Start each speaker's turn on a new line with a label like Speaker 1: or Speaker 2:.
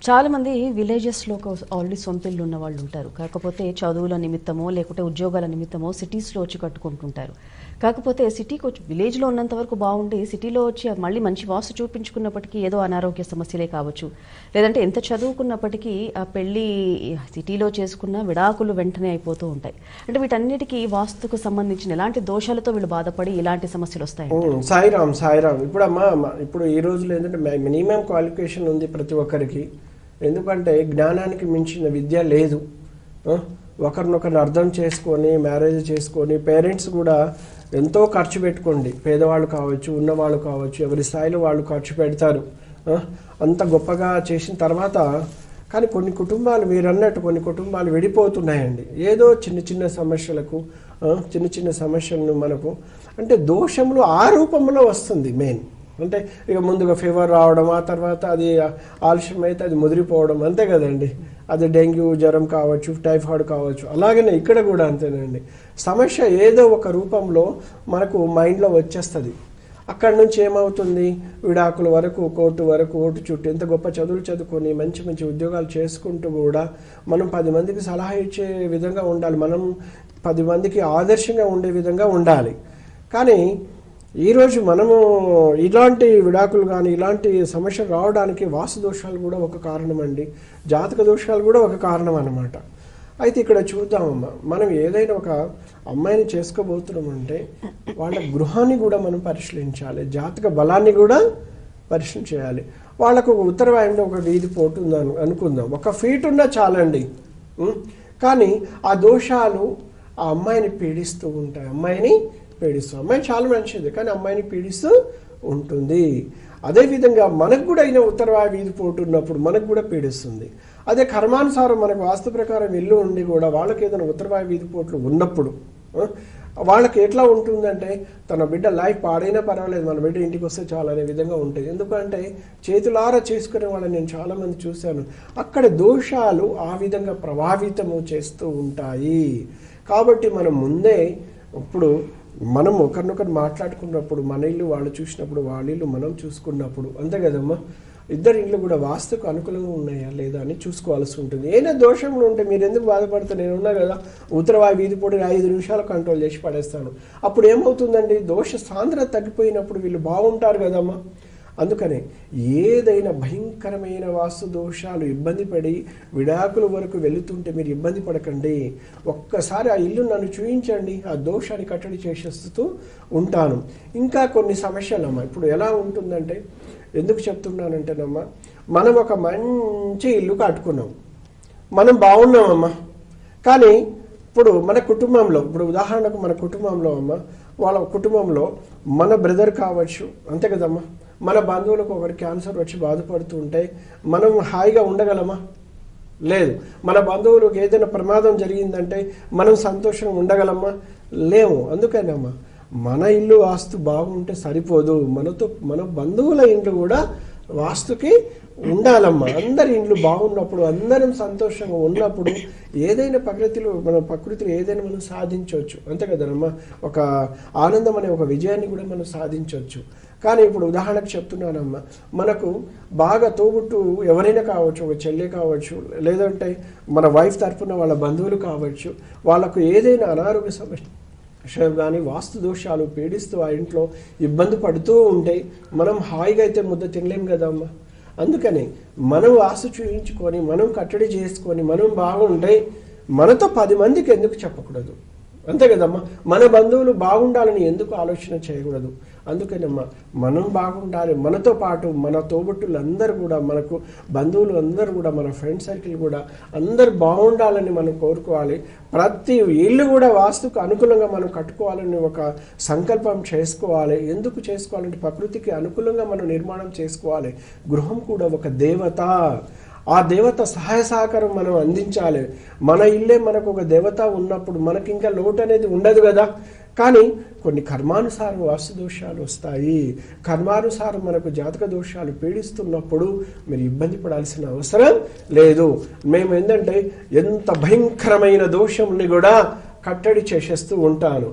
Speaker 1: చాలామంది విలేజెస్లో ఆల్రెడీ సొంత ఇల్లు ఉన్న వాళ్ళు ఉంటారు. కాకపోతే చదువుల నిమిత్తమో లేకుంటే ఉద్యోగాల నిమిత్తమో సిటీస్లో వచ్చి కట్టుకుంటుంటారు. కాకపోతే సిటీకి వచ్చి విలేజ్లో ఉన్నంత వరకు బాగుండి సిటీలో వచ్చి మళ్ళీ మంచి వాస్తు చూపించుకున్నప్పటికీ ఏదో అనారోగ్య సమస్యలే కావచ్చు, లేదంటే ఎంత చదువుకున్నప్పటికీ ఆ పెళ్ళి సిటీలో చేసుకున్న విడాకులు వెంటనే అయిపోతూ ఉంటాయి. అంటే వీటన్నిటికీ వాస్తుకు సంబంధించిన ఎలాంటి దోషాలతో వీళ్ళు బాధపడి ఇలాంటి సమస్యలు వస్తాయి?
Speaker 2: సాయిరామ్ ఇప్పుడు ఇప్పుడు ఈ రోజులో ఏంటంటే మినిమం క్వాలిఫికేషన్ ఉంది ప్రతి ఒక్కరికి. ఎందుకంటే జ్ఞానానికి మించిన విద్య లేదు. ఒకరినొకరిని అర్థం చేసుకొని మ్యారేజ్ చేసుకొని పేరెంట్స్ కూడా ఎంతో ఖర్చు పెట్టుకోండి. పేదవాళ్ళు కావచ్చు, ఉన్నవాళ్ళు కావచ్చు, ఎవరి స్థాయిలో వాళ్ళు ఖర్చు పెడతారు. అంత గొప్పగా చేసిన తర్వాత కానీ కొన్ని కుటుంబాలు మీరు అన్నట్టు కొన్ని కుటుంబాలు విడిపోతున్నాయండి. ఏదో చిన్న చిన్న సమస్యలకు చిన్న సమస్యలను మనకు అంటే దోషములు ఆ రూపంలో వస్తుంది. మెయిన్ అంటే ఇక ముందుగా ఫీవర్ రావడం, ఆ తర్వాత అది ఆలస్యం అయితే అది ముదిరిపోవడం, అంతే కదండి. అది డెంగ్యూ జ్వరం కావచ్చు, టైఫాయిడ్ కావచ్చు. అలాగనే ఇక్కడ కూడా అంతేనండి. సమస్య ఏదో ఒక రూపంలో మనకు మైండ్లో వచ్చేస్తుంది. అక్కడి నుంచి ఏమవుతుంది, విడాకుల వరకు, కోర్టు చుట్టూ ఎంత గొప్ప చదువులు చదువుకొని మంచి మంచి ఉద్యోగాలు చేసుకుంటూ కూడా మనం 10 మందికి సలహా ఇచ్చే విధంగా ఉండాలి. మనం 10 మందికి ఆదర్శంగా ఉండే విధంగా ఉండాలి. కానీ ఈరోజు మనము ఇలాంటి విడాకులు కానీ ఇలాంటి సమస్యలు రావడానికి వాస్తు దోషాలు కూడా ఒక కారణం అండి, జాతక దోషాలు కూడా ఒక కారణం అన్నమాట. అయితే ఇక్కడ చూద్దామమ్మా, మనం ఏదైనా ఒక అమ్మాయిని చేసుకోబోతున్నామంటే వాళ్ళ గృహాన్ని కూడా మనం పరిశీలించాలి, జాతక బలాన్ని కూడా పరిశీలన చేయాలి. వాళ్ళకు ఉత్తర వాయువులో ఒక వీధి పోటు ఉందని అనుకుందాం, 1 ఫీట్ ఉన్నా చాలండి. కానీ ఆ దోషాలు ఆ అమ్మాయిని పీడిస్తూ ఉంటాయి. అమ్మాయి చాలా మంచిది కానీ అమ్మాయిని పీడిస్తూ ఉంటుంది. అదేవిధంగా మనకు కూడా అయిన ఉత్తర వాయు వీధి పోటు ఉన్నప్పుడు మనకు కూడా పీడిస్తుంది. అదే కర్మానుసారం మనకు వాస్తు ప్రకారం ఇల్లు ఉండి కూడా వాళ్ళకి ఏదైనా ఉత్తర వాయు వీధి పోట్లు ఉన్నప్పుడు వాళ్ళకి ఎట్లా ఉంటుందంటే తన బిడ్డ లైఫ్ పాడైనా పర్వాలేదు, మన బిడ్డ ఇంటికి వస్తే చాలా అనే విధంగా ఉంటుంది. ఎందుకంటే చేతులారా చేసుకునే వాళ్ళని నేను చాలామంది చూశాను. అక్కడ దోషాలు ఆ విధంగా ప్రభావితము చేస్తూ ఉంటాయి. కాబట్టి మనం ముందే ఇప్పుడు మనం ఒకరినొకరు మాట్లాడుకున్నప్పుడు మన ఇల్లు వాళ్ళు చూసినప్పుడు వాళ్ళ ఇల్లు మనం చూసుకున్నప్పుడు అంతే కదమ్మా, ఇద్దరు ఇల్లు కూడా వాస్తుకు అనుకూలంగా ఉన్నాయా లేదా అని చూసుకోవాల్సి ఉంటుంది. ఏదైనా దోషంలో ఉంటే మీరు ఎందుకు బాధపడతా, నేను ఉన్నా కదా ఉత్తర వాయు వీధి పోటీ 5 నిమిషాలు కంట్రోల్ చేసి పడేస్తాను. అప్పుడు ఏమవుతుందండి, దోష సాంద్రత తగ్గిపోయినప్పుడు వీళ్ళు బాగుంటారు కదమ్మా. అందుకనే ఏదైనా భయంకరమైన వాస్తు దోషాలు ఇబ్బంది పడి విడాకుల వరకు వెళుతుంటే మీరు ఇబ్బంది పడకండి. ఒక్కసారి ఆ ఇల్లు నన్ను చూపించండి, ఆ దోషాన్ని కట్టడి చేసేస్తూ ఉంటాను. ఇంకా కొన్ని సమస్యలమ్మా ఇప్పుడు ఎలా ఉంటుందంటే, ఎందుకు చెప్తున్నానంటేనమ్మా, మనం ఒక మంచి ఇల్లు కట్టుకున్నాం, మనం బాగున్నామమ్మా. కానీ ఇప్పుడు మన కుటుంబంలో, ఇప్పుడు ఉదాహరణకు మన కుటుంబంలో అమ్మా, వాళ్ళ కుటుంబంలో మన బ్రదర్ కావచ్చు, అంతే కదమ్మా, మన బంధువులకు ఒకటి క్యాన్సర్ వచ్చి బాధపడుతూ ఉంటే మనం హాయిగా ఉండగలమా? లేదు. మన బంధువులకు ఏదైనా ప్రమాదం జరిగిందంటే మనం సంతోషంగా ఉండగలమా? లేము. అందుకనమ్మా మన ఇల్లు వాస్తు బాగుంటే సరిపోదు, మన బంధువుల ఇండ్లు కూడా వాస్తుకి ఉండాలమ్మా. అందరి ఇండ్లు బాగున్నప్పుడు, అందరం సంతోషంగా ఉన్నప్పుడు ఏదైనా ప్రకృతిలో ఏదైనా మనం సాధించవచ్చు, అంతే కదమ్మా. ఒక ఆనందం అనే ఒక విజయాన్ని కూడా మనం సాధించవచ్చు. కానీ ఇప్పుడు ఉదాహరణకు చెప్తున్నానమ్మా, మనకు బాగా తోబుట్టు ఎవరైనా కావచ్చు, ఒక చెల్లె కావచ్చు, లేదంటే మన వైఫ్ తరఫున వాళ్ళ బంధువులు కావచ్చు, వాళ్ళకు ఏదైనా అనారోగ్య సమస్య కానీ వాస్తు దోషాలు పీడిస్తూ ఆ ఇంట్లో ఇబ్బంది పడుతూ ఉంటే మనం హాయిగా అయితే ముద్ద తినలేం కదమ్మా. అందుకని మనం వాస్తు చూయించుకొని మనం కట్టడి చేసుకొని మనం బాగుంటే మనతో 10 మందికి ఎందుకు చెప్పకూడదు, అంతే కదమ్మా. మన బంధువులు బాగుండాలని ఎందుకు ఆలోచన చేయకూడదు. అందుకనమ్మా మనం బాగుండాలి, మనతో పాటు మన తోబుట్టులు అందరూ కూడా, మనకు బంధువులు అందరూ కూడా, మన ఫ్రెండ్ సర్కిల్ కూడా అందరు బాగుండాలని మనం కోరుకోవాలి. ప్రతి ఇల్లు కూడా వాస్తుకు అనుకూలంగా మనం కట్టుకోవాలని ఒక సంకల్పం చేసుకోవాలి. ఎందుకు చేసుకోవాలంటే ప్రకృతికి అనుకూలంగా మనం నిర్మాణం చేసుకోవాలి. గృహం కూడా ఒక దేవత, ఆ దేవత సహాయ సహకారం మనం అందించాలి. మన ఇల్లే మనకు ఒక దేవత ఉన్నప్పుడు మనకి ఇంకా లోటు అనేది ఉండదు కదా. కానీ కొన్ని కర్మానుసారం వాస్తు దోషాలు వస్తాయి. కర్మానుసారం మనకు జాతక దోషాలు పీడిస్తున్నప్పుడు మీరు ఇబ్బంది పడాల్సిన అవసరం లేదు. మేము ఏంటంటే ఎంత భయంకరమైన దోషంని కూడా కట్టడి చేసేస్తూ ఉంటాను.